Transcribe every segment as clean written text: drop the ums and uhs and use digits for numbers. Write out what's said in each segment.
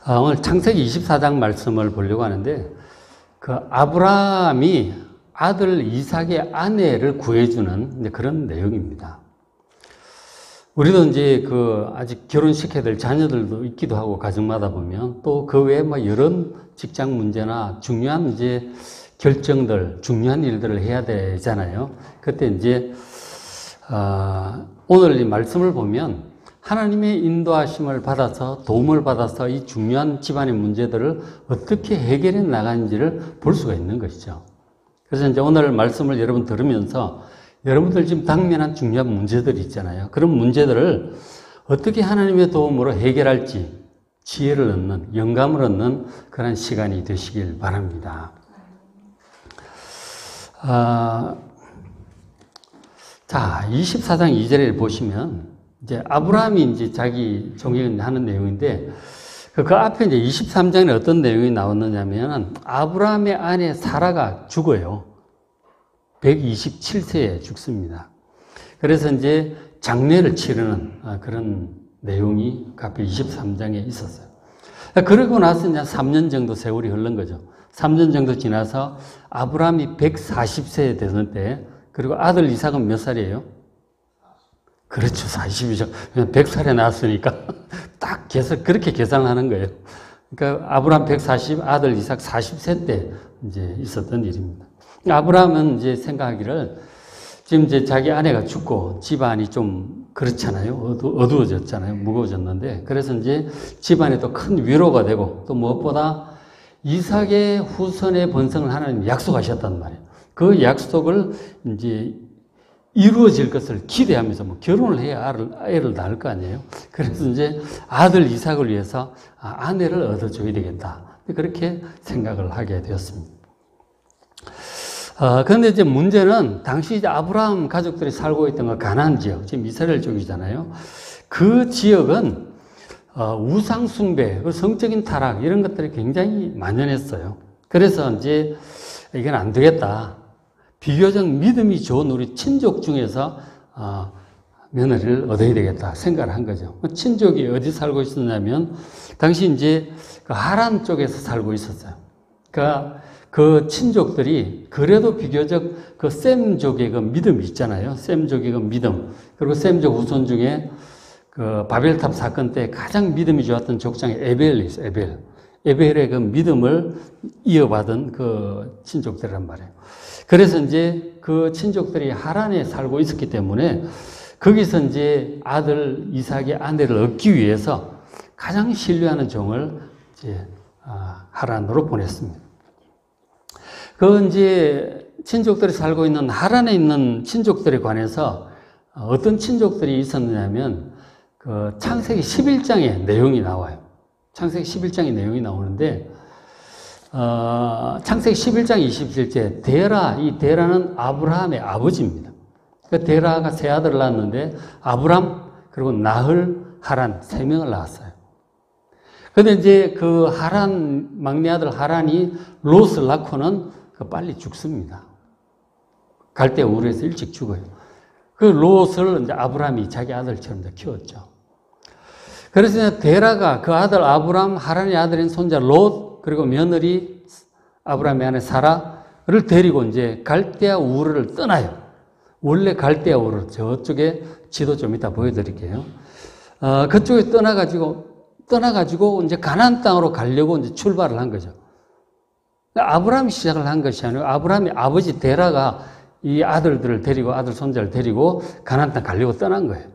오늘 창세기 24장 말씀을 보려고 하는데, 그 아브라함이 아들 이삭의 아내를 구해주는 그런 내용입니다. 우리도 이제 아직 결혼시켜야 될 자녀들도 있기도 하고, 가정마다 보면 또 그 외에 여러 직장 문제나 중요한 이제 결정들, 중요한 일들을 해야 되잖아요. 그때 이제, 오늘 이 말씀을 보면 하나님의 인도하심을 받아서, 도움을 받아서 이 중요한 집안의 문제들을 어떻게 해결해 나가는지를 볼 수가 있는 것이죠. 그래서 이제 오늘 말씀을 여러분 들으면서 여러분들 지금 당면한 중요한 문제들이 있잖아요. 그런 문제들을 어떻게 하나님의 도움으로 해결할지 지혜를 얻는, 영감을 얻는 그런 시간이 되시길 바랍니다. 자, 24장 2절에 보시면 이제 아브라함이 이제 자기 종행하는 내용인데, 그 앞에 이제 23장에 어떤 내용이 나왔느냐면 아브라함의 아내 사라가 죽어요. 127세에 죽습니다. 그래서 이제 장례를 치르는 그런 내용이 그 앞에 23장에 있었어요. 그러고 나서 이제 3년 정도 세월이 흐른 거죠. 3년 정도 지나서 아브라함이 140세에 되는 때, 그리고 아들 이삭은 몇 살이에요? 그렇죠. 40이죠. 100살에 낳았으니까 딱 그렇게 계산하는 거예요. 그러니까 아브라함 140, 아들 이삭 40세 때 이제 있었던 일입니다. 아브라함은 이제 생각하기를 지금 이제 자기 아내가 죽고 집안이 좀 그렇잖아요. 어두워졌잖아요. 무거워졌는데. 그래서 이제 집안에 또 큰 위로가 되고, 또 무엇보다 이삭의 후손의 번성을 하나님이 약속하셨단 말이에요. 그 약속을 이제 이루어질 것을 기대하면서 결혼을 해야 애를 낳을 거 아니에요. 그래서 이제 아들 이삭을 위해서 아내를 얻어줘야 되겠다. 그렇게 생각을 하게 되었습니다. 그런데 이제 문제는 당시 이제 아브라함 가족들이 살고 있던 그 가나안 지역, 지금 이스라엘 쪽이잖아요. 그 지역은 우상 숭배, 성적인 타락 이런 것들이 굉장히 만연했어요. 그래서 이제 이건 안 되겠다. 비교적 믿음이 좋은 우리 친족 중에서 며느리를 얻어야 되겠다 생각을 한 거죠. 친족이 어디 살고 있었냐면 당시 이제 그 하란 쪽에서 살고 있었어요. 그러니까 그 친족들이 그래도 비교적 그 셈족의 그 믿음이 있잖아요. 셈족의 그 믿음. 그리고 셈족 후손 중에 그 바벨탑 사건 때 가장 믿음이 좋았던 족장이 에벨이 있어요. 에벨의 그 믿음을 이어받은 그 친족들이란 말이에요. 그래서 이제 그 친족들이 하란에 살고 있었기 때문에 거기서 이제 아들 이삭의 아내를 얻기 위해서 가장 신뢰하는 종을 이제 하란으로 보냈습니다. 그 이제 친족들이 살고 있는 하란에 있는 친족들에 관해서 어떤 친족들이 있었느냐면 그 창세기 11장에 내용이 나와요. 창세기 11장의 내용이 나오는데 창세기 11장 27절 데라, 이 데라는 아브라함의 아버지입니다. 그 데라가 세 아들을 낳았는데 아브람 그리고 나흘, 하란 세 명을 낳았어요. 그런데 이제 그 하란 막내 아들 하란이 롯을 낳고는 빨리 죽습니다. 갈대 우르에서 일찍 죽어요. 그 롯을 이제 아브람이 자기 아들처럼 키웠죠. 그래서 데라가 그 아들 아브람, 하란의 아들인 손자 롯, 그리고 며느리 아브람의 아내 사라를 데리고 이제 갈대아 우르를 떠나요. 원래 갈대아 우르, 저쪽에 지도 좀 이따 보여드릴게요. 그쪽에 떠나가지고 이제 가나안 땅으로 가려고 이제 출발을 한 거죠. 아브람이 시작을 한 것이 아니고 아브람의 아버지 데라가 이 아들들을 데리고 아들 손자를 데리고 가나안 땅 가려고 떠난 거예요.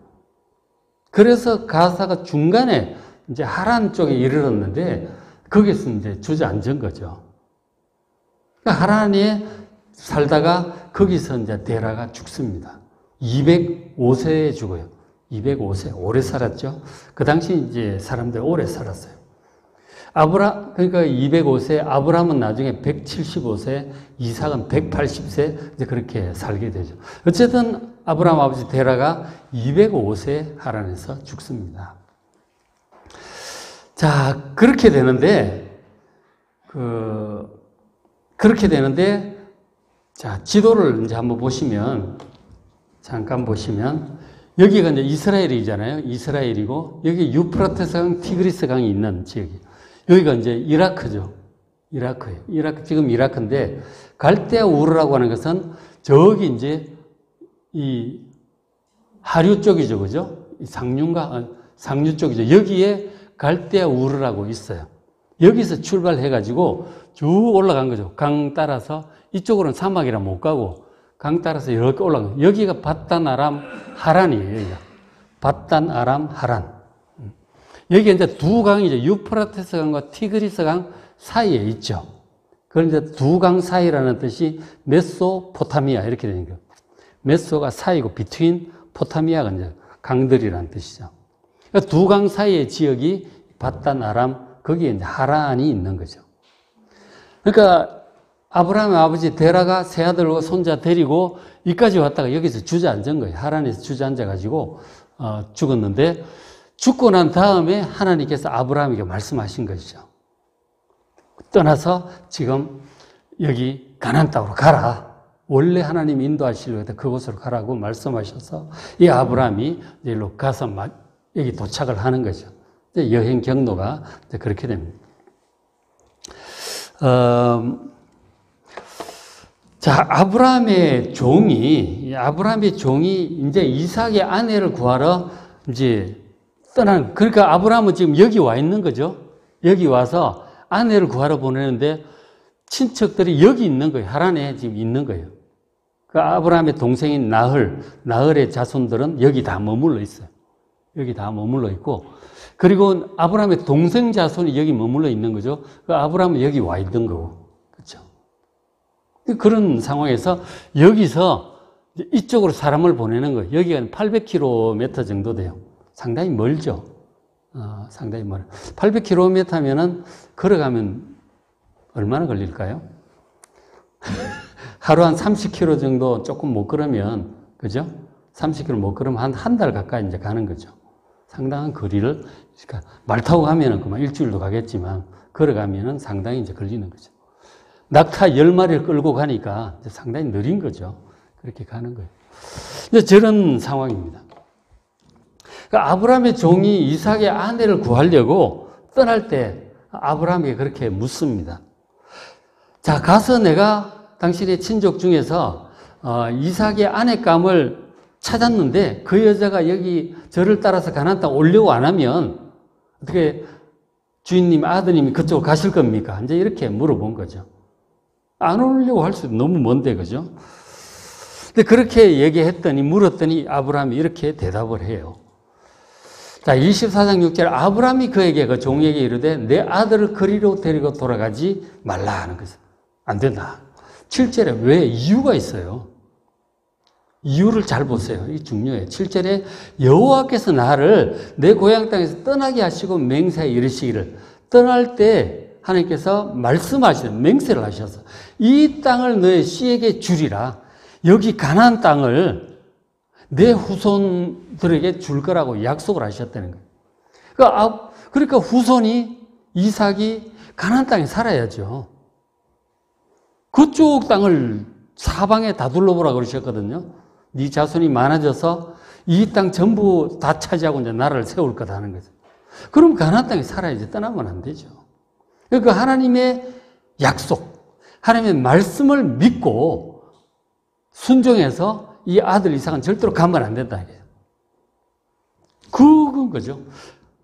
그래서 가사가 중간에 이제 하란 쪽에 이르렀는데 거기서 이제 주저앉은 거죠. 그러니까 하란에 살다가 거기서 이제 데라가 죽습니다. 205세에 죽어요. 205세. 오래 살았죠. 그 당시 이제 사람들 오래 살았어요. 그러니까 205세, 아브라함은 나중에 175세, 이삭은 180세, 이제 그렇게 살게 되죠. 어쨌든 아브라함 아버지 데라가 205세 하란에서 죽습니다. 자, 그렇게 되는데, 자, 지도를 이제 한번 보시면, 잠깐 보시면, 여기가 이제 이스라엘이잖아요. 이스라엘이고, 여기 유프라테스 강, 티그리스 강이 있는 지역이에요. 여기가 이제 이라크죠. 이라크예요. 지금 이라크인데, 갈대아 우르라고 하는 것은 저기 이제 이 하류 쪽이죠. 그죠? 상류 쪽이죠. 여기에 갈대아 우르라고 있어요. 여기서 출발해가지고 쭉 올라간 거죠. 강 따라서 이쪽으로는 사막이라 못 가고 강 따라서 이렇게 올라간 거예요. 여기가 바단 아람 하란이에요. 여기가. 바단 아람 하란. 여기 이제 두 강이죠. 유프라테스 강과 티그리스 강 사이에 있죠. 그런데 두 강 사이라는 뜻이 메소포타미아 이렇게 되는 거예요. 메소가 사이고 비트윈 포타미아가 이제 강들이라는 뜻이죠. 그러니까 두 강 사이의 지역이 바단 아람 거기에 이제 하란이 있는 거죠. 그러니까 아브라함의 아버지 데라가 세 아들과 손자 데리고 이까지 왔다가 여기서 주저앉은 거예요. 하란에서 주저앉아가지고 죽었는데 죽고 난 다음에 하나님께서 아브라함에게 말씀하신 것이죠. 떠나서 지금 여기 가나안 땅으로 가라. 원래 하나님이 인도하시려고 해서 그곳으로 가라고 말씀하셔서 이 아브라함이 일로 가서 여기 도착을 하는 거죠. 여행 경로가 그렇게 됩니다. 자, 아브라함의 종이 이제 이삭의 아내를 구하러 이제 그러니까 아브라함은 지금 여기 와 있는 거죠. 여기 와서 아내를 구하러 보내는데 친척들이 여기 있는 거예요. 하란에 지금 있는 거예요. 그 아브라함의 동생인 나흘의 자손들은 여기 다 머물러 있어요. 여기 다 머물러 있고, 그리고 아브라함의 동생 자손이 여기 머물러 있는 거죠. 그 아브라함은 여기 와 있는 거고, 그렇죠? 그런 상황에서 여기서 이쪽으로 사람을 보내는 거예요. 여기가 800km 정도 돼요. 상당히 멀죠. 상당히 멀어요. 800km면은 걸어가면 얼마나 걸릴까요? 하루 한 30km 정도 조금 못 걸으면, 그죠? 30km 못 걸으면 한 달 가까이 이제 가는 거죠. 상당한 거리를, 그러니까 말 타고 가면은 그만 일주일도 가겠지만, 걸어가면은 상당히 이제 걸리는 거죠. 낙타 10마리를 끌고 가니까 이제 상당히 느린 거죠. 그렇게 가는 거예요. 이제 저런 상황입니다. 그러니까 아브라함의 종이 이삭의 아내를 구하려고 떠날 때 아브라함에게 그렇게 묻습니다. 자, 가서 내가 당신의 친족 중에서 이삭의 아내감을 찾았는데 그 여자가 여기 저를 따라서 가나안 땅 오려고 안 하면 어떻게 주인님, 아드님이 그쪽으로 가실 겁니까? 이제 이렇게 물어본 거죠. 안 오려고 할 수도 너무 먼데, 그죠? 근데 그렇게 물었더니 아브라함이 이렇게 대답을 해요. 자, 24장 6절 아브라함이 그에게 그 종에게 이르되 내 아들을 그리로 데리고 돌아가지 말라 하는 것은 안 된다. 7절에 왜 이유가 있어요. 이유를 잘 보세요. 이게 중요해요. 7절에 여호와께서 나를 내 고향 땅에서 떠나게 하시고 맹세에 이르시기를 떠날 때 하나님께서 맹세를 하셔서 이 땅을 너의 씨에게 주리라. 여기 가나안 땅을 내 후손들에게 줄 거라고 약속을 하셨다는 거예요. 그러니까 후손이 이삭이 가나안 땅에 살아야죠. 그쪽 땅을 사방에 다 둘러보라 그러셨거든요. 네 자손이 많아져서 이 땅 전부 다 차지하고 이제 나라를 세울 거다 하는 거죠. 그럼 가나안 땅에 살아야지 떠나면 안 되죠. 그러니까 하나님의 약속, 하나님의 말씀을 믿고 순종해서 이 아들 이삭은 절대로 가면 안 된다. 그건 거죠.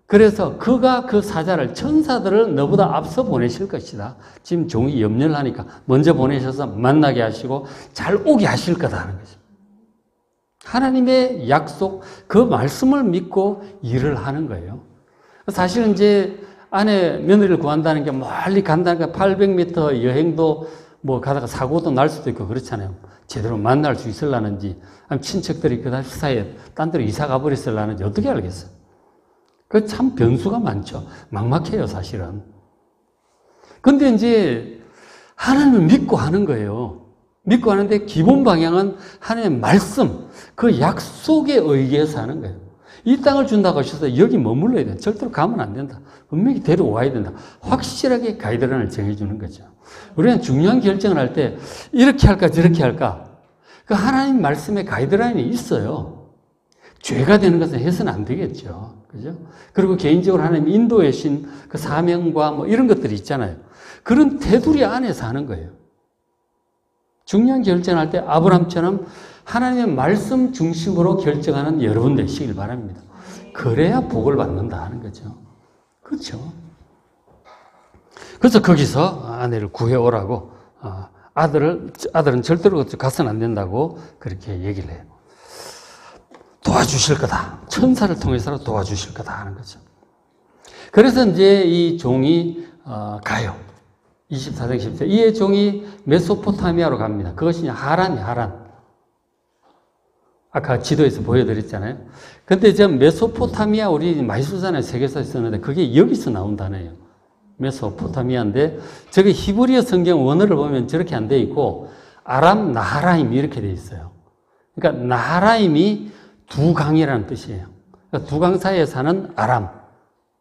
그래서 그가 그 사자를 천사들을 너보다 앞서 보내실 것이다. 지금 종이 염려를 하니까 먼저 보내셔서 만나게 하시고 잘 오게 하실 거다 하는 거죠. 하나님의 약속, 그 말씀을 믿고 일을 하는 거예요. 사실은 이제 아내 며느리를 구한다는 게 멀리 간다니까 800m 여행도 뭐 가다가 사고도 날 수도 있고 그렇잖아요. 제대로 만날 수 있을라는지, 아니면 친척들이 그 사이에 딴 데로 이사 가버렸을라는지 어떻게 알겠어요? 그 참 변수가 많죠. 막막해요, 사실은. 근데 이제 하나님을 믿고 하는 거예요. 믿고 하는데 기본 방향은 하나님의 말씀, 그 약속에 의해서 하는 거예요. 이 땅을 준다고 하셔서 여기 머물러야 돼. 절대로 가면 안 된다. 분명히 데려와야 된다. 확실하게 가이드라인을 정해주는 거죠. 우리는 중요한 결정을 할 때 이렇게 할까 저렇게 할까, 그 하나님 말씀의 가이드라인이 있어요. 죄가 되는 것은 해서는 안 되겠죠. 그죠? 그리고 개인적으로 하나님 인도의 신, 그 사명과 뭐 이런 것들이 있잖아요. 그런 테두리 안에서 하는 거예요. 중요한 결정할 때 아브라함처럼 하나님의 말씀 중심으로 결정하는 여러분 되시길 바랍니다. 그래야 복을 받는다 하는 거죠. 그렇죠? 그래서 거기서 아내를 구해오라고, 아들은 절대로 가서는 안 된다고 그렇게 얘기를 해요. 도와주실 거다. 천사를 통해서라도 도와주실 거다 하는 거죠. 그래서 이제 이 종이 가요. 24장 10절. 이의 종이 메소포타미아로 갑니다. 그것이 하란이 하란. 아까 지도에서 보여드렸잖아요. 근데 저 메소포타미아 우리 많이 쓰잖아요. 세계사에 쓰는데 그게 여기서 나온 단어예요. 메소포타미아인데 저게 히브리어 성경 원어를 보면 저렇게 안 돼 있고 아람 나하라임 이렇게 돼 있어요. 그러니까 나하라임이 두 강이라는 뜻이에요. 그러니까 두 강 사이에 사는 아람.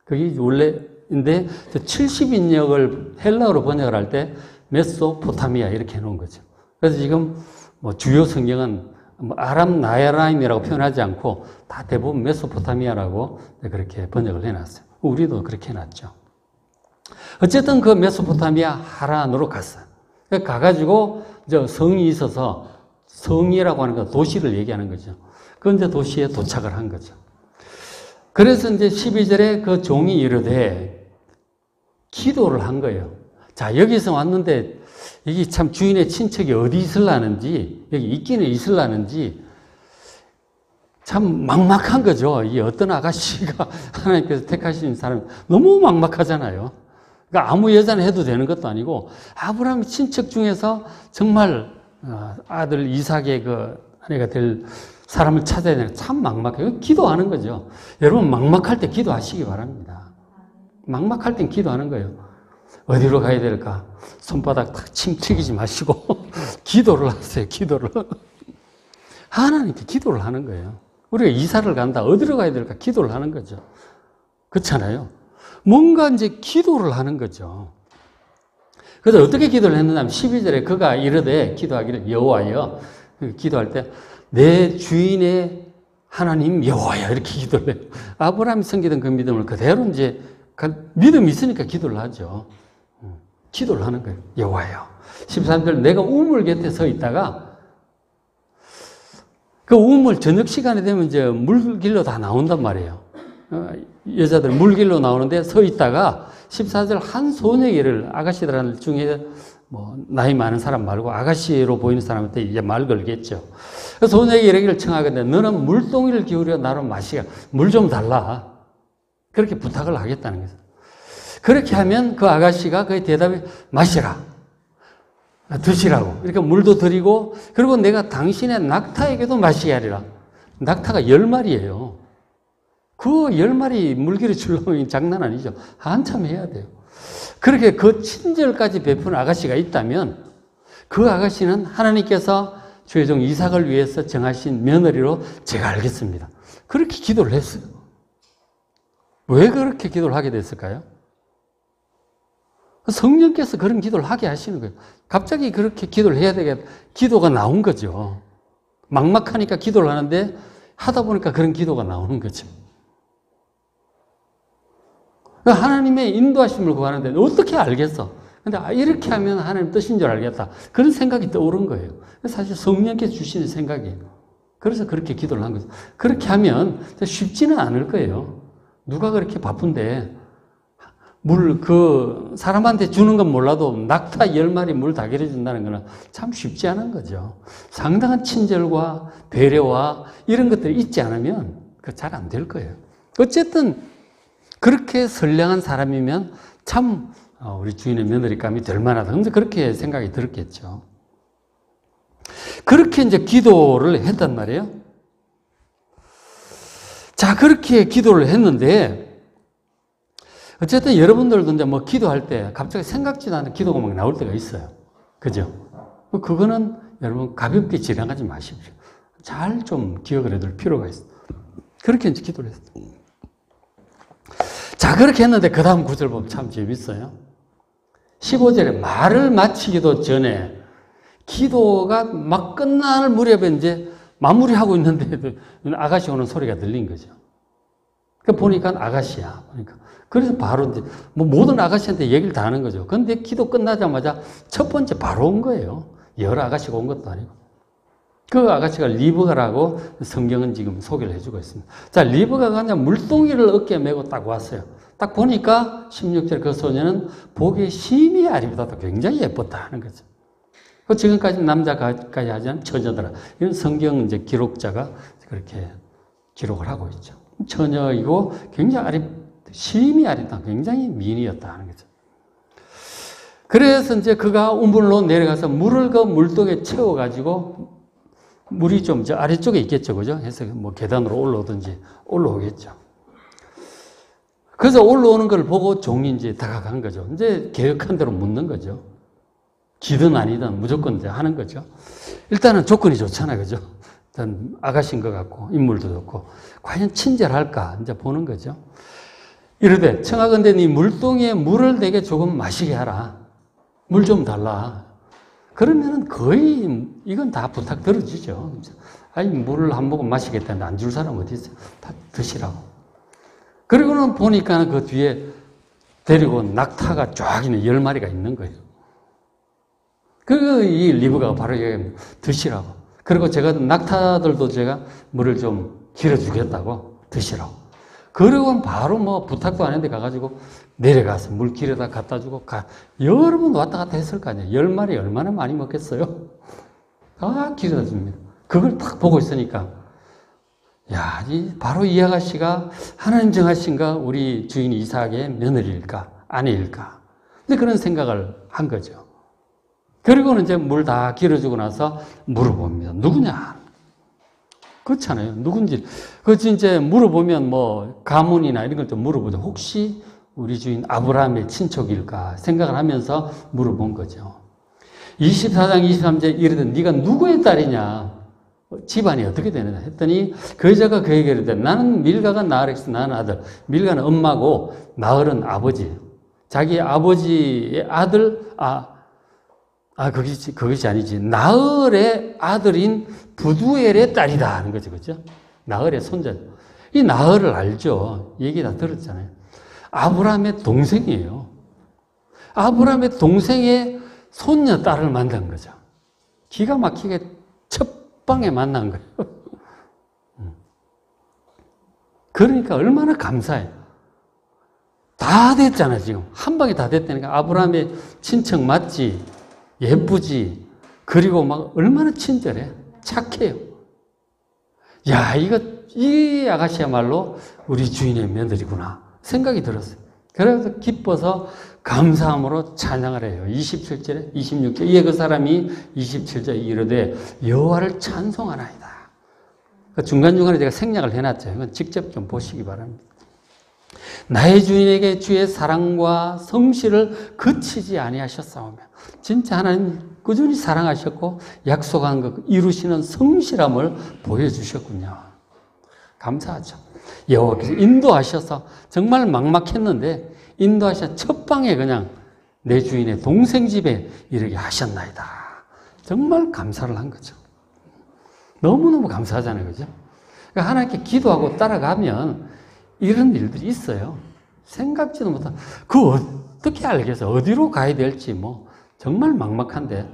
그게 원래인데 70인역을 헬라어로 번역을 할 때 메소포타미아 이렇게 해놓은 거죠. 그래서 지금 뭐 주요 성경은 아람 나하라임이라고 표현하지 않고 다 대부분 메소포타미아라고 그렇게 번역을 해놨어요. 우리도 그렇게 해놨죠. 어쨌든 그 메소포타미아 하란으로 갔어요. 가가지고 성이 있어서 성이라고 하는 건 도시를 얘기하는 거죠. 그런데 도시에 도착을 한 거죠. 그래서 이제 12절에 그 종이 이르되 기도를 한 거예요. 자, 여기서 왔는데 이게 참 주인의 친척이 어디 있으려는지, 여기 있기는 있으려는지 참 막막한 거죠. 이 어떤 아가씨가 하나님께서 택하신 사람 너무 막막하잖아요. 그러니까 아무 여자는 해도 되는 것도 아니고 아브라함 친척 중에서 정말 아들 이삭의 그 아내가 될 사람을 찾아야 되는 참 막막해요. 기도하는 거죠. 여러분 막막할 때 기도하시기 바랍니다. 막막할 땐 기도하는 거예요. 어디로 가야 될까? 손바닥 탁 침 튀기지 마시고 기도를 하세요. 기도를. 하나님께 기도를 하는 거예요. 우리가 이사를 간다. 어디로 가야 될까? 기도를 하는 거죠. 그렇잖아요. 뭔가 이제 기도를 하는 거죠. 그래서 어떻게 기도를 했느냐 하면 12절에 그가 이르되 기도하기를 여호와여 기도할 때 내 주인의 하나님 여호와여 이렇게 기도를 해요. 아브라함이 섬기던 그 믿음을 그대로 이제 믿음이 있으니까 기도를 하죠. 기도를 하는 거예요. 여호와여. 13절 내가 우물 곁에 서 있다가 그 우물 저녁 시간이 되면 이제 물길로 다 나온단 말이에요. 여자들 물길로 나오는데 서 있다가 14절 한 소녀기를 아가씨들 중에 뭐 나이 많은 사람 말고 아가씨로 보이는 사람한테 이제 말 걸겠죠. 그래서 소녀에게 이러기를 청하건대 너는 물동이를 기울여 나로 마시라. 물 좀 달라. 그렇게 부탁을 하겠다는 거죠. 그렇게 하면 그 아가씨가 그의 대답이 마시라. 드시라고. 이렇게 물도 드리고 그리고 내가 당신의 낙타에게도 마시게 하리라. 낙타가 10마리예요. 그 10마리 물기를 주려면 장난 아니죠. 한참 해야 돼요. 그렇게 그 친절까지 베푸는 아가씨가 있다면 그 아가씨는 하나님께서 주의 종 이삭을 위해서 정하신 며느리로 제가 알겠습니다. 그렇게 기도를 했어요. 왜 그렇게 기도를 하게 됐을까요? 성령께서 그런 기도를 하게 하시는 거예요. 갑자기 그렇게 기도를 해야 되겠다. 기도가 나온 거죠. 막막하니까 기도를 하는데 하다 보니까 그런 기도가 나오는 거죠. 하나님의 인도하심을 구하는데 어떻게 알겠어? 근데 이렇게 하면 하나님 뜻인 줄 알겠다. 그런 생각이 떠오른 거예요. 사실 성령께서 주시는 생각이에요. 그래서 그렇게 기도를 한 거죠. 그렇게 하면 쉽지는 않을 거예요. 누가 그렇게 바쁜데 사람한테 주는 건 몰라도 낙타 10마리 물 다 길어준다는 거는 참 쉽지 않은 거죠. 상당한 친절과 배려와 이런 것들이 있지 않으면 잘 안 될 거예요. 어쨌든 그렇게 선량한 사람이면 참 우리 주인의 며느리감이 될 만하다. 근데 그렇게 생각이 들었겠죠. 그렇게 이제 기도를 했단 말이에요. 자, 그렇게 기도를 했는데 어쨌든 여러분들도 이제 뭐 기도할 때 갑자기 생각지도 않은 기도가 막 나올 때가 있어요. 그죠? 그거는 여러분 가볍게 지나가지 마십시오. 잘 좀 기억을 해둘 필요가 있어요. 그렇게 이제 기도를 했어요. 자, 그렇게 했는데 그 다음 구절 보면 참 재밌어요. 15절에 말을 마치기도 전에 기도가 막 끝날 무렵에 이제 마무리하고 있는데 아가씨 오는 소리가 들린 거죠. 보니까 아가씨야. 그러니까. 그래서 바로 이제 뭐 모든 아가씨한테 얘기를 다 하는 거죠. 근데 기도 끝나자마자 첫 번째 바로 온 거예요. 여러 아가씨가 온 것도 아니고. 그 아가씨가 리브가라고 성경은 지금 소개를 해주고 있습니다. 자, 리브가가 그냥 물동이를 어깨에 메고 딱 왔어요. 딱 보니까 16절 그 소녀는 보기에 심히 아리보다도 굉장히 예뻤다 하는 거죠. 지금까지 남자까지 하지 않은 처녀더라. 이런 성경 이제 기록자가 그렇게 기록을 하고 있죠. 처녀이고 굉장히 심히 아리다, 굉장히 미인이었다 하는 거죠. 그래서 이제 그가 우물로 내려가서 물을 그 물독에 채워가지고 물이 좀 저 아래쪽에 있겠죠, 그죠? 해서 뭐 계단으로 올라오든지 올라오겠죠. 그래서 올라오는 걸 보고 종이 이제 다가간 거죠. 이제 계획한 대로 묻는 거죠. 기든 아니든 무조건 이제 하는 거죠. 일단은 조건이 좋잖아요, 그죠? 일단 아가씨인 것 같고 인물도 좋고 과연 친절할까 이제 보는 거죠. 이르되 청하건대 네 물동이에 물을 내게 조금 마시게 하라. 물 좀 달라. 그러면은 거의 이건 다 부탁 들어주죠. 아니 물을 한 모금 마시겠다는데 안 줄 사람 어디 있어요? 다 드시라고. 그리고는 보니까 그 뒤에 데리고 온 낙타가 쫙 있는 10마리가 있는 거예요. 이 리브가 바로 드시라고. 그리고 제가 낙타들도 제가 물을 좀 길어주겠다고 드시라고. 그리고는 바로 뭐 부탁도 안 했는데 가가지고 내려가서 물 길에다 갖다 주고 여러 번 왔다 갔다 했을 거 아니에요. 10마리 얼마나 많이 먹겠어요? 다 길에다 줍니다. 그걸 딱 보고 있으니까 야, 바로 이 아가씨가 하나님 정하신가 우리 주인 이삭의 며느리일까 아내일까. 근데 그런 생각을 한 거죠. 그리고는 이제 물 다 길어주고 나서 물어봅니다. 누구냐? 그렇잖아요. 누군지. 그렇지, 이제 물어보면 뭐, 가문이나 이런 걸 좀 물어보죠. 혹시 우리 주인 아브라함의 친척일까 생각을 하면서 물어본 거죠. 24장 23절 이르되 네가 누구의 딸이냐? 집안이 어떻게 되느냐? 했더니 그 여자가 그에게 이르되 나는 밀가가 나을에서 낳은 아들. 밀가는 엄마고 나을은 아버지. 자기 아버지의 아들, 그것이 아니지. 나을의 아들인 부두엘의 딸이다 하는 거죠. 그죠? 나을의 손자. 이 나을을 알죠. 얘기 다 들었잖아요. 아브라함의 동생이에요. 아브라함의 동생의 손녀 딸을 만난 거죠. 기가 막히게 첫 방에 만난 거예요. 그러니까 얼마나 감사해요. 다 됐잖아요, 지금. 한 방에 다 됐다니까. 아브라함의 친척 맞지? 예쁘지? 그리고 막 얼마나 친절해? 착해요. 야, 이 아가씨야말로 우리 주인의 며느리구나. 생각이 들었어요. 그래서 기뻐서 감사함으로 찬양을 해요. 27절에, 26절. 이에 그 사람이 27절에 이르되 여호와를 찬송하나이다. 중간중간에 제가 생략을 해놨죠. 이건 직접 좀 보시기 바랍니다. 나의 주인에게 주의 사랑과 성실을 그치지 아니하셨사오며 진짜 하나님 꾸준히 사랑하셨고 약속한 것 이루시는 성실함을 보여주셨군요. 감사하죠. 여호와께서 인도하셔서 정말 막막했는데 인도하셔서 첫 방에 그냥 내 주인의 동생 집에 이르게 하셨나이다. 정말 감사를 한 거죠. 너무너무 감사하잖아요. 그죠? 그러니까 하나님께 기도하고 따라가면 이런 일들이 있어요. 생각지도 못한. 어떻게 알겠어요? 어디로 가야 될지 뭐 정말 막막한데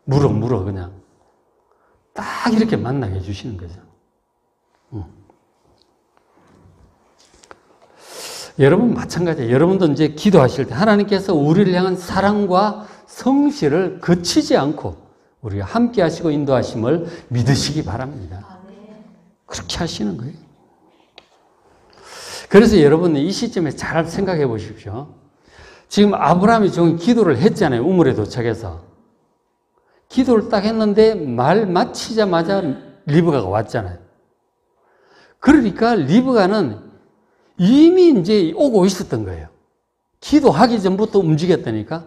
물어 그냥 딱 이렇게 만나게 해주시는 거죠. 여러분 마찬가지예요. 여러분도 이제 기도하실 때 하나님께서 우리를 향한 사랑과 성실을 그치지 않고 우리가 함께 하시고 인도하심을 믿으시기 바랍니다. 그렇게 하시는 거예요. 그래서 여러분 이 시점에 잘 생각해 보십시오. 지금 아브라함이 종이 기도를 했잖아요. 우물에 도착해서. 기도를 딱 했는데 말 마치자마자 리브가가 왔잖아요. 그러니까 리브가는 이미 이제 오고 있었던 거예요. 기도하기 전부터 움직였다니까.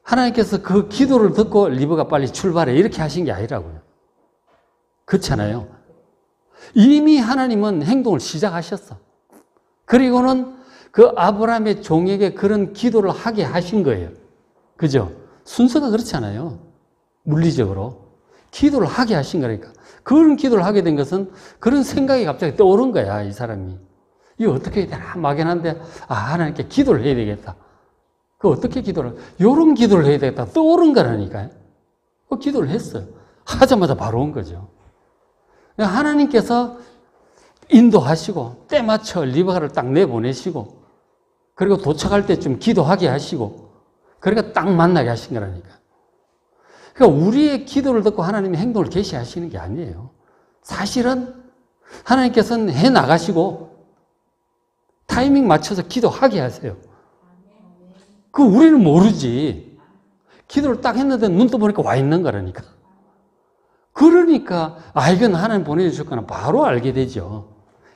하나님께서 그 기도를 듣고 리브가 빨리 출발해 이렇게 하신 게 아니라고요. 그렇잖아요. 이미 하나님은 행동을 시작하셨어. 그리고는 그 아브라함의 종에게 그런 기도를 하게 하신 거예요. 그죠? 순서가 그렇잖아요. 물리적으로. 기도를 하게 하신 거니까. 그런 기도를 하게 된 것은 그런 생각이 갑자기 떠오른 거야, 이 사람이. 이거 어떻게 해야 되나 막연한데, 하나님께 기도를 해야 되겠다. 어떻게 기도를, 요런 기도를 해야 되겠다. 떠오른 거라니까요. 기도를 했어요. 하자마자 바로 온 거죠. 하나님께서 인도하시고, 때 맞춰 리브가를 딱 내보내시고, 그리고 도착할 때쯤 기도하게 하시고, 그러니까 딱 만나게 하신 거라니까. 그러니까 우리의 기도를 듣고 하나님의 행동을 계시하시는 게 아니에요. 사실은 하나님께서는 해 나가시고, 타이밍 맞춰서 기도하게 하세요. 우리는 모르지. 기도를 딱 했는데 눈 떠보니까 와 있는 거라니까. 그러니까, 이건 하나님 보내주셨구나. 바로 알게 되죠.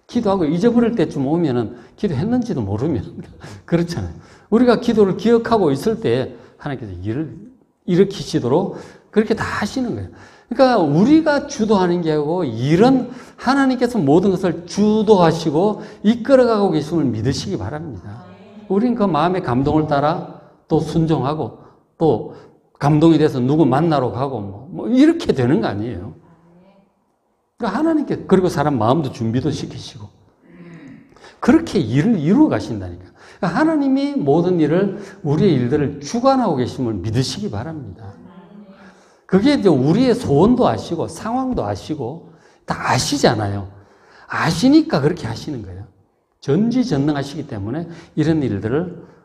기도하고 잊어버릴 때쯤 오면은 기도했는지도 모르면. 그렇잖아요. 우리가 기도를 기억하고 있을 때 하나님께서 일을 일으키시도록 그렇게 다 하시는 거예요. 그러니까 우리가 주도하는 게 아니고 일은 하나님께서 모든 것을 주도하시고 이끌어가고 계심을 믿으시기 바랍니다. 우린 그 마음의 감동을 따라 또 순종하고 또 감동이 돼서 누구 만나러 가고 뭐 이렇게 되는 거 아니에요. 그러니까 하나님께, 그리고 사람 마음도 준비도 시키시고 그렇게 일을 이루어 가신다니까. 그러니까 하나님이 모든 일을, 우리의 일들을 주관하고 계심을 믿으시기 바랍니다. 그게 이제 우리의 소원도 아시고 상황도 아시고 다 아시잖아요. 아시니까 그렇게 하시는 거예요. 전지전능하시기 때문에 이런 일들을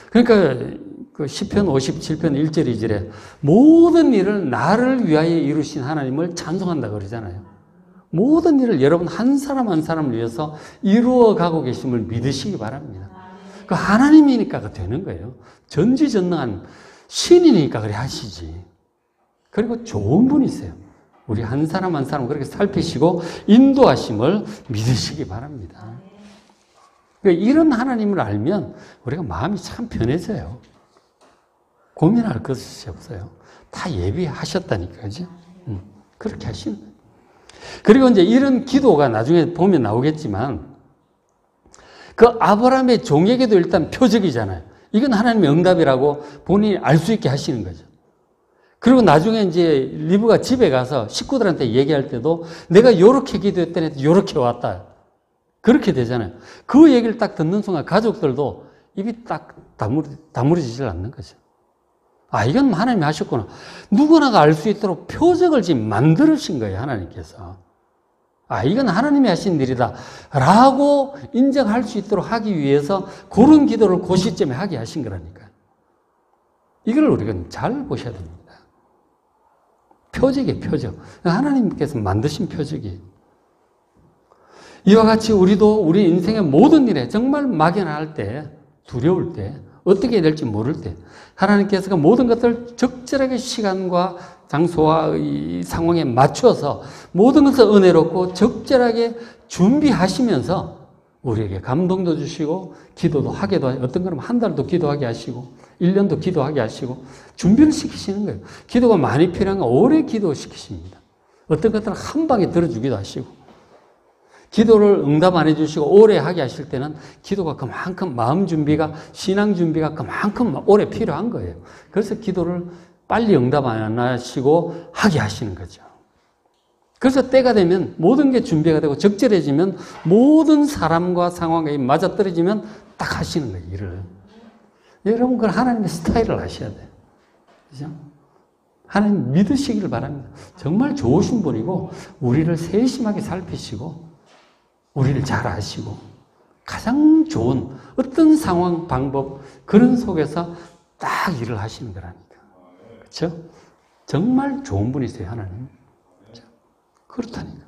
그러니까 그 시편 57편 1절 2절에 모든 일을 나를 위하여 이루신 하나님을 찬송한다 그러잖아요. 모든 일을 여러분 한 사람 한 사람을 위해서 이루어가고 계심을 믿으시기 바랍니다. 그 하나님이니까 그 되는 거예요. 전지전능한 신이니까 그래 하시지. 그리고 좋은 분이세요. 우리 한 사람 한 사람 그렇게 살피시고 인도하심을 믿으시기 바랍니다. 이런 하나님을 알면 우리가 마음이 참 편해져요. 고민할 것이 없어요. 다 예비하셨다니까, 그죠? 그렇게 하시는 거예요. 그리고 이제 이런 기도가 나중에 보면 나오겠지만, 그 아브라함의 종에게도 일단 표적이잖아요. 이건 하나님의 응답이라고 본인이 알 수 있게 하시는 거죠. 그리고 나중에 이제 리브가 집에 가서 식구들한테 얘기할 때도 내가 요렇게 기도했더니 요렇게 왔다. 그렇게 되잖아요. 그 얘기를 딱 듣는 순간 가족들도 입이 딱 다무러지질 않는 거죠. 이건 하나님이 하셨구나. 누구나가 알 수 있도록 표적을 지금 만들으신 거예요, 하나님께서. 이건 하나님이 하신 일이다. 라고 인정할 수 있도록 하기 위해서 그런 기도를 그 시점에 하게 하신 거라니까요. 이걸 우리가 잘 보셔야 됩니다. 표적이에요, 표적. 하나님께서 만드신 표적이에요. 이와 같이 우리도 우리 인생의 모든 일에 정말 막연할 때, 두려울 때, 어떻게 해야 될지 모를 때 하나님께서 그 모든 것을 적절하게 시간과 장소와 이 상황에 맞춰서 모든 것을 은혜롭고 적절하게 준비하시면서 우리에게 감동도 주시고 기도도 하게도 하시고 어떤 거는 한 달도 기도하게 하시고 1년도 기도하게 하시고 준비를 시키시는 거예요. 기도가 많이 필요한 건 오래 기도시키십니다. 어떤 것들은 한 방에 들어주기도 하시고 기도를 응답 안 해주시고 오래 하게 하실 때는 기도가 그만큼 마음 준비가, 신앙 준비가 그만큼 오래 필요한 거예요. 그래서 기도를 빨리 응답 안 하시고 하게 하시는 거죠. 그래서 때가 되면 모든 게 준비가 되고 적절해지면 모든 사람과 상황이 맞아떨어지면 딱 하시는 거예요, 일을. 여러분, 그건 하나님의 스타일을 아셔야 돼요. 그죠? 하나님 믿으시길 바랍니다. 정말 좋으신 분이고, 우리를 세심하게 살피시고, 우리를 잘 아시고 가장 좋은 어떤 상황, 방법 그런 속에서 딱 일을 하시는 거라니까. 그렇죠? 정말 좋은 분이세요, 하나님. 그렇다니까.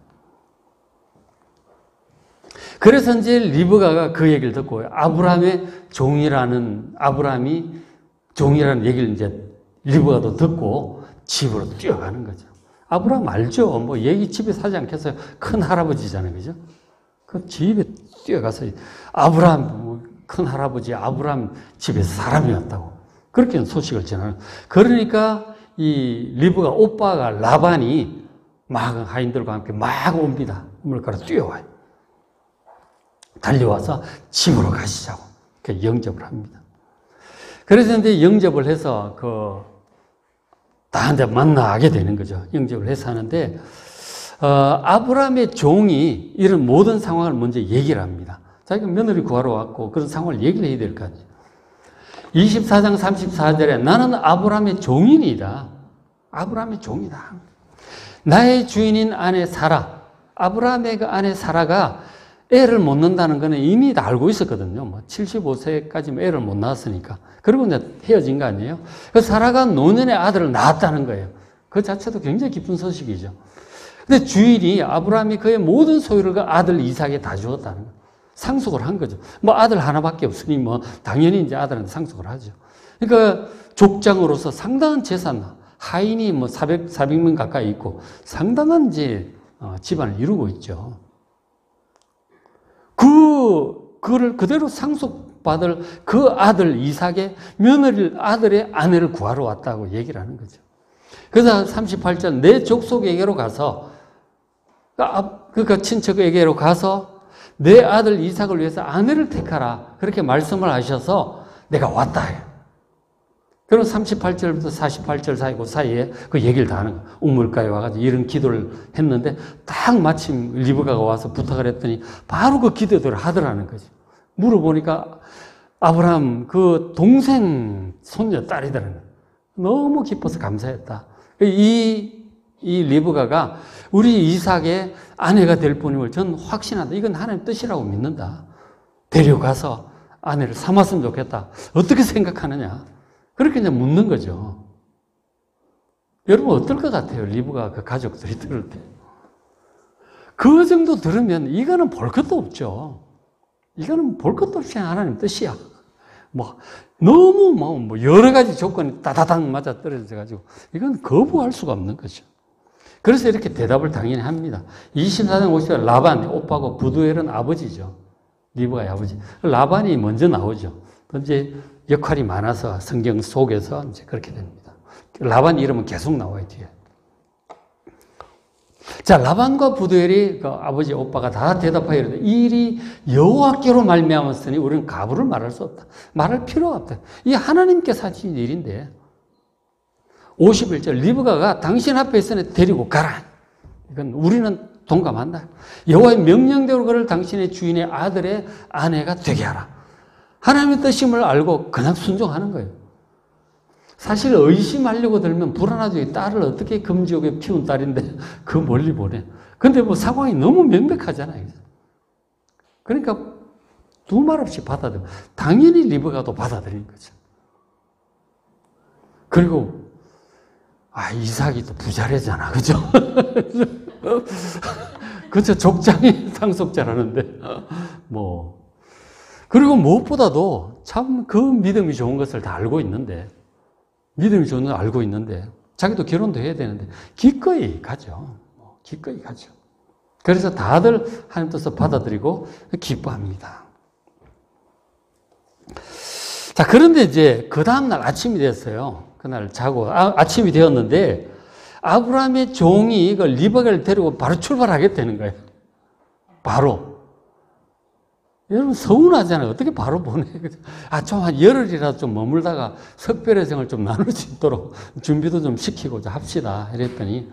그래서 이제 리브가가 그 얘기를 듣고 아브라함의 종이라는 얘기를 이제 리브가도 듣고 집으로 뛰어가는 거죠. 아브라함 알죠? 뭐 얘기 집에 사지 않겠어요? 큰 할아버지잖아요, 그죠? 그 집에 뛰어가서 큰 할아버지 아브라함 집에서 사람이 왔다고 그렇게 소식을 전하는. 그러니까 이 리브가 오빠가 라반이 막 하인들과 함께 막 옵니다. 우물가로 뛰어와요. 달려와서 집으로 가시자고 영접을 합니다. 그래서 이제 영접을 해서 다한테 만나게 되는 거죠. 영접을 해서 하는데 아브라함의 종이 이런 모든 상황을 먼저 얘기를 합니다. 자기가 며느리 구하러 왔고 그런 상황을 얘기를 해야 될 거 아니에요. 24장 34절에 나는 아브라함의 종이니이다. 아브라함의 종이다. 나의 주인인 아내 사라. 아브라함의 그 아내 사라가 애를 못 낳는다는 거는 이미 다 알고 있었거든요. 뭐 75세까지 애를 못 낳았으니까. 그리고 이제 헤어진 거 아니에요? 그 사라가 노년에 아들을 낳았다는 거예요. 그 자체도 굉장히 기쁜 소식이죠. 근데 주인이 아브라함이 그의 모든 소유를 그 아들 이삭에 다 주었다는 거예요. 상속을 한 거죠. 뭐 아들 하나밖에 없으니 뭐 당연히 이제 아들한테 상속을 하죠. 그러니까 족장으로서 상당한 재산, 하인이 뭐 400명 가까이 있고 상당한 이제 집안을 이루고 있죠. 그거를 그대로 상속받을 그 아들 이삭의 아들의 아내를 구하러 왔다고 얘기를 하는 거죠. 그래서 38절 내 족속에게로 가서 그러니까 친척에게로 가서 내 아들 이삭을 위해서 아내를 택하라. 그렇게 말씀을 하셔서 내가 왔다 해요. 그럼 38절부터 48절 사이에 그 얘기를 다 하는 거예요. 우물가에 와가지고 이런 기도를 했는데 딱 마침 리브가가 와서 부탁을 했더니 바로 그 기도대로 하더라는 거죠. 물어보니까 아브라함 그 동생 손녀 딸이더라는 거예요. 너무 기뻐서 감사했다. 이 리브가가 우리 이삭의 아내가 될 뿐임을 전 확신한다. 이건 하나님 뜻이라고 믿는다. 데려가서 아내를 삼았으면 좋겠다. 어떻게 생각하느냐? 그렇게 이제 묻는 거죠. 여러분 어떨 것 같아요? 리브가 그 가족들이 들을 때. 그 정도 들으면 이거는 볼 것도 없죠. 이거는 볼 것도 없이 하나님 뜻이야. 뭐 너무 뭐 여러 가지 조건이 따다당 맞아 떨어져가지고 이건 거부할 수가 없는 거죠. 그래서 이렇게 대답을 당연히 합니다. 24장 50절 라반, 오빠고 부두엘은 아버지죠. 리브가의 아버지. 라반이 먼저 나오죠. 이제 역할이 많아서 성경 속에서 이제 그렇게 됩니다. 라반 이름은 계속 나와요, 뒤에. 자, 라반과 부두엘이 그 아버지, 오빠가 다 대답하여 이르되 이 일이 여호와께로 말미암았으니 우리는 가부를 말할 수 없다. 말할 필요가 없다. 이 하나님께서 하신 일인데 51절 리브가가 당신 앞에 있으니 데리고 가라. 이건 우리는 동감한다. 여호와의 명령대로 그를 당신의 주인의 아들의 아내가 되게 하라. 하나님의 뜻임을 알고 그냥 순종하는 거예요. 사실 의심하려고 들면 불안하죠. 이 딸을 어떻게 금지옥에 피운 딸인데 그 멀리 보내. 근데 뭐 상황이 너무 명백하잖아요. 그러니까 두 말 없이 받아들여. 당연히 리브가도 받아들인 거죠. 그리고 이삭이 또 부자래잖아. 그죠? 그죠? 족장이 상속자라는데 뭐 그리고 무엇보다도 참 그 믿음이 좋은 것을 다 알고 있는데 믿음이 좋은 걸 알고 있는데 자기도 결혼도 해야 되는데 기꺼이 가죠. 기꺼이 가죠. 그래서 다들 하나님 뜻을 받아들이고 기뻐합니다. 자, 그런데 이제 그 다음날 아침이 됐어요. 그날 자고 아침이 되었는데 아브라함의 종이 그 리브가를 데리고 바로 출발하겠다는 거예요. 바로. 여러분 서운하잖아요. 어떻게 바로 보내? 좀 한 열흘이라도 좀 머물다가 석별의 생을 좀 나눌 수 있도록 준비도 좀 시키고 합시다. 이랬더니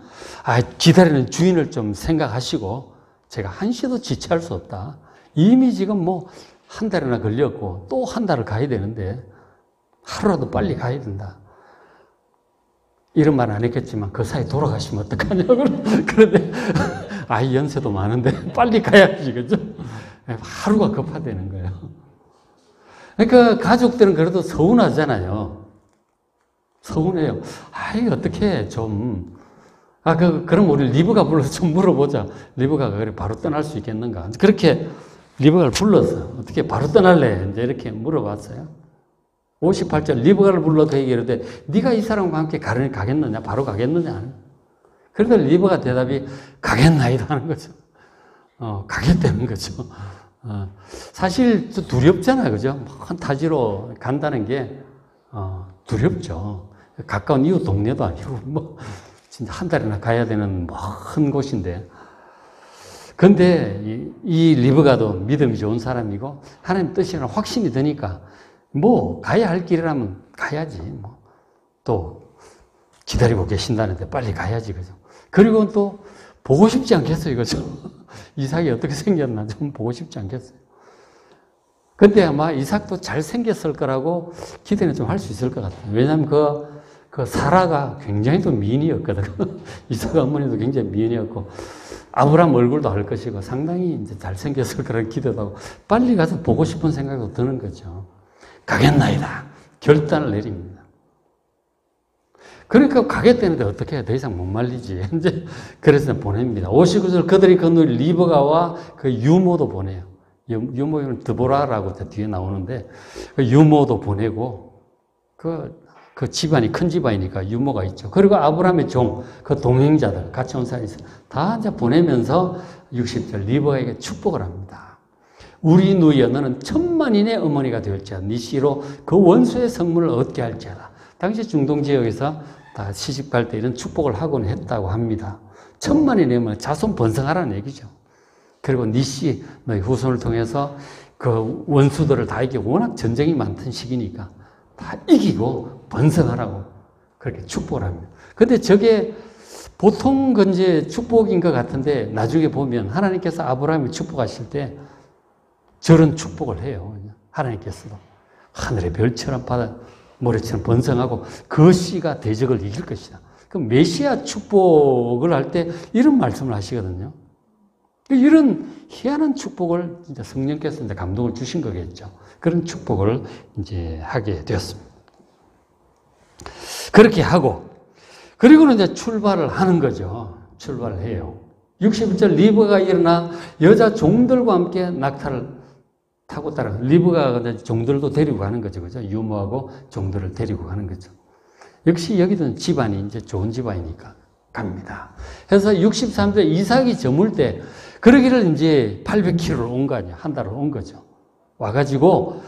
기다리는 주인을 좀 생각하시고 제가 한시도 지체할 수 없다. 이미 지금 뭐 한 달이나 걸렸고 또 한 달을 가야 되는데 하루라도 빨리 가야 된다. 이런 말 안 했겠지만 그 사이 돌아가시면 어떡하냐고. 그런데 연세도 많은데 빨리 가야지. 그죠? 하루가 급하다는 거예요. 그러니까 가족들은 그래도 서운하잖아요. 서운해요. 어떻게 좀. 그럼 우리 리브가 불러서 좀 물어보자. 리브가가 그래 바로 떠날 수 있겠는가. 그렇게 리브가를 불러서 어떻게 바로 떠날래? 이제 이렇게 물어봤어요. 58절 리브가를 불러 그에게 이르되 네가 이 사람과 함께 가겠느냐? 바로 가겠느냐? 그래서 리브가 대답이 가겠나이다 하는 거죠. 가겠다는 거죠. 사실 두렵잖아요. 그죠? 한 타지로 간다는 게 두렵죠. 가까운 이웃 동네도 아니고 뭐 진짜 한 달이나 가야 되는 먼 곳인데. 근데 이 리브가도 믿음이 좋은 사람이고 하나님 뜻이라는 확신이 드니까 뭐 가야 할 길이라면 가야지. 뭐 또 기다리고 계신다는데 빨리 가야지. 그죠? 그리고 또 보고 싶지 않겠어요. 그죠? 이삭이 어떻게 생겼나 좀 보고 싶지 않겠어요. 근데 아마 이삭도 잘생겼을 거라고 기대는 좀 할 수 있을 것 같아요. 왜냐하면 그 사라가 굉장히 또 미인이었거든. 이삭 어머니도 굉장히 미인이었고, 아브라함 얼굴도 할 것이고, 상당히 이제 잘생겼을 거라고 기대도 하고, 빨리 가서 보고 싶은 생각도 드는 거죠. 가겠나이다. 결단을 내립니다. 그러니까 가겠다는데 어떻게 해? 더 이상 못 말리지. 이제 그래서 보냅니다. 59절 그들이 건너온 리브가와 그 유모도 보내요. 유모는 드보라라고 뒤에 나오는데 그 유모도 보내고 그 집안이 큰 집안이니까 유모가 있죠. 그리고 아브라함의 종, 그 동행자들 같이 온 사람이 있어요. 다 이제 보내면서 60절 리브가에게 축복을 합니다. 우리 누이여 너는 천만인의 어머니가 될지어다. 네 씨로 그 원수의 성문을 얻게 할지어다. 당시 중동 지역에서 다 시집 갈 때 이런 축복을 하곤 했다고 합니다. 천만인의 어머니, 자손 번성하라는 얘기죠. 그리고 네 씨, 너희 후손을 통해서 그 원수들을 다 이기고 워낙 전쟁이 많던 시기니까 다 이기고 번성하라고 그렇게 축복을 합니다. 근데 저게 보통 이제 축복인 것 같은데 나중에 보면 하나님께서 아브라함을 축복하실 때 저런 축복을 해요. 하나님께서도 하늘의 별처럼 바다 모래처럼 번성하고 그 씨가 대적을 이길 것이다. 그럼 메시아 축복을 할 때 이런 말씀을 하시거든요. 이런 희한한 축복을 진짜 성령께서 이제 감동을 주신 거겠죠. 그런 축복을 이제 하게 되었습니다. 그렇게 하고, 그리고는 이제 출발을 하는 거죠. 출발을 해요. 61절 리브가 일어나 여자 종들과 함께 낙타를 타고 따라, 리브가 종들도 데리고 가는 거죠. 그죠? 유모하고 종들을 데리고 가는 거죠. 역시 여기도 집안이 이제 좋은 집안이니까 갑니다. 그래서 63절 이삭이 저물 때, 그러기를 이제 800km를 온 거 아니에요. 한 달을 온 거죠. 와가지고,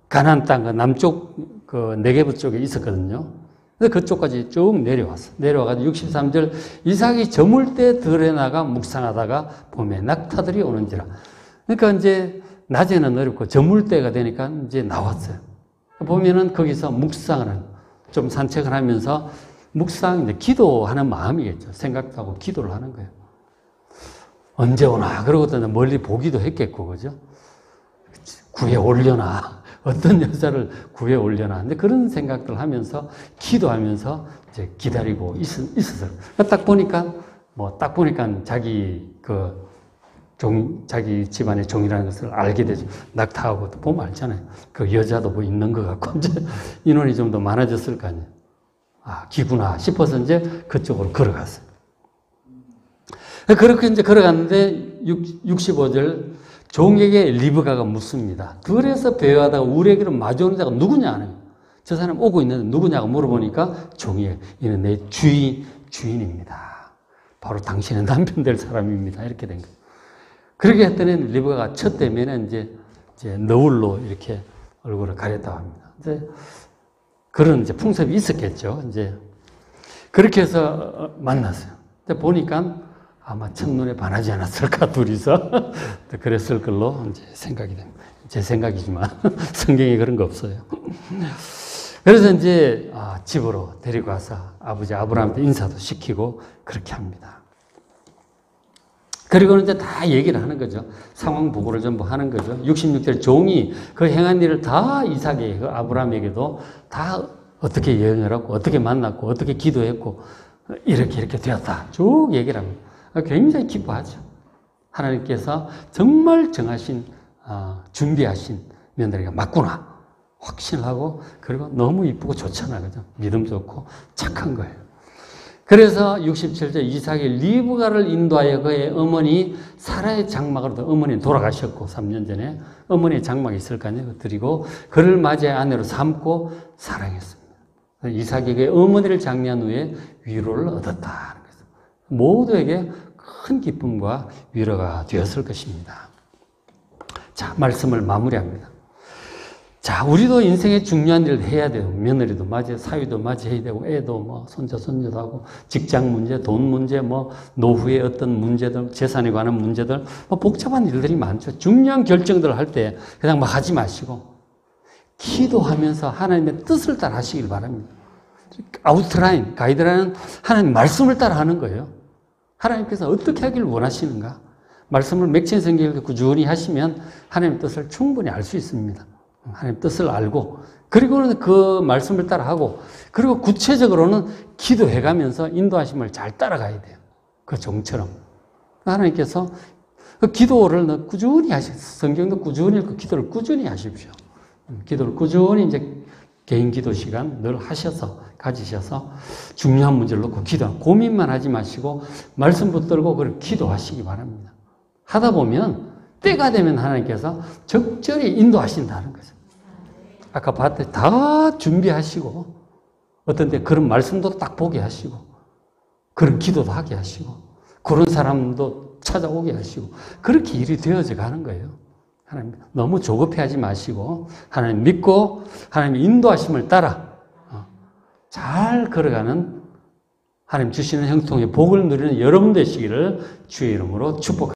가나안 땅, 그 남쪽, 그 네게브 쪽에 있었거든요. 그래서 그쪽까지 쭉 내려왔어. 내려와가지고 63절 이삭이 저물 때 들에 나가 묵상하다가 봄에 낙타들이 오는지라. 그러니까 이제 낮에는 어렵고 저물 때가 되니까 이제 나왔어요. 보면은 거기서 묵상을 좀 산책을 하면서 묵상, 이제 기도하는 마음이겠죠. 생각도 하고 기도를 하는 거예요. 언제 오나? 그러고 또 멀리 보기도 했겠고, 그죠? 구해 올려나? 어떤 여자를 구해 올려나? 근데 그런 생각들 하면서 기도하면서 이제 기다리고 있었어요. 딱 보니까 자기 자기 집안의 종이라는 것을 알게 되죠. 낙타하고 또 보면 알잖아요. 그 여자도 뭐 있는 것 같고, 이제 인원이 좀 더 많아졌을 거 아니에요. 기구나 싶어서 이제 그쪽으로 걸어갔어요. 그렇게 이제 걸어갔는데 65절 종에게 리브가가 묻습니다. 들에서 배회하다가 우리에게로 마주오는 자가 누구냐 하는 거예요. 저 사람 오고 있는데 누구냐고 물어보니까 종이 이는 내 주인입니다. 바로 당신의 남편 될 사람입니다. 이렇게 된 거예요. 그렇게 했더니 리브가가 첫 때면에 이제 너울로 이렇게 얼굴을 가렸다고 합니다. 이제 그런 이제 풍습이 있었겠죠. 이제 그렇게 해서 만났어요. 근데 보니까 아마 첫눈에 반하지 않았을까, 둘이서. 그랬을 걸로 이제 생각이 됩니다. 제 생각이지만, 성경에 그런 거 없어요. 그래서 이제, 집으로 데리고 와서 아버지 아브라함한테 인사도 시키고, 그렇게 합니다. 그리고는 이제 다 얘기를 하는 거죠. 상황 보고를 전부 하는 거죠. 66절 종이 그 행한 일을 다 이삭에게, 그 아브라함에게도 다 어떻게 여행을 하고, 어떻게 만났고, 어떻게 기도했고, 이렇게 되었다. 쭉 얘기를 합니다. 굉장히 기뻐하죠. 하나님께서 정말 정하신, 준비하신 며느리가 맞구나. 확신하고, 그리고 너무 이쁘고 좋잖아. 그죠? 믿음 좋고 착한 거예요. 그래서 67절 이삭이 리브가를 인도하여 그의 어머니 사라의 장막으로, 어머니 돌아가셨고 3년 전에 어머니의 장막이 있을 거 아니에요. 드리고 그를 맞이해 아내로 삼고 사랑했습니다. 이삭에게 어머니를 장려한 후에 위로를 얻었다. 모두에게 큰 기쁨과 위로가 되었을 것입니다. 자, 말씀을 마무리합니다. 자, 우리도 인생에 중요한 일을 해야 돼요. 며느리도 맞이해, 사위도 맞이해야 되고, 애도 뭐, 손자도 하고, 직장 문제, 돈 문제, 뭐, 노후의 어떤 문제들, 재산에 관한 문제들, 뭐, 복잡한 일들이 많죠. 중요한 결정들을 할 때 그냥 막 하지 마시고, 기도하면서 하나님의 뜻을 따라 하시길 바랍니다. 아웃라인, 가이드라인은 하나님 말씀을 따라 하는 거예요. 하나님께서 어떻게 하기를 원하시는가? 말씀을 맥힌 성경을 꾸준히 하시면 하나님의 뜻을 충분히 알 수 있습니다. 하나님의 뜻을 알고, 그리고는 그 말씀을 따라하고, 그리고 구체적으로는 기도해가면서 인도하심을 잘 따라가야 돼요. 그 종처럼. 하나님께서 그 기도를 꾸준히 성경도 꾸준히 읽고 기도를 꾸준히 하십시오. 기도를 꾸준히 이제 개인 기도 시간 늘 가지셔서 중요한 문제를 놓고 고민만 하지 마시고 말씀 붙들고 그걸 기도하시기 바랍니다. 하다 보면 때가 되면 하나님께서 적절히 인도하신다는 거죠. 아까 봤듯이 다 준비하시고 어떤 때 그런 말씀도 딱 보게 하시고 그런 기도도 하게 하시고 그런 사람도 찾아오게 하시고 그렇게 일이 되어져 가는 거예요. 하나님 너무 조급해하지 마시고 하나님 믿고 하나님의 인도하심을 따라 잘 걸어가는 하나님 주시는 형통의 복을 누리는 여러분 되시기를 주의 이름으로 축복합니다.